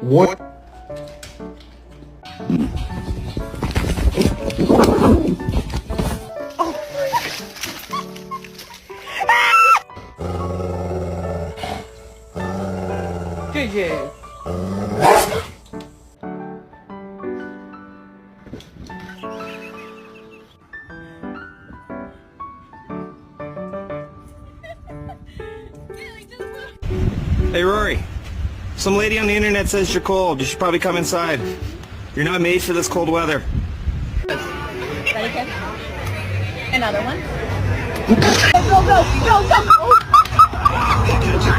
What? JJ. Hey Rory, some lady on the internet says you're cold. You should probably come inside. You're not made for this cold weather. Ready, kid? Another one. Go, go, go, go, go!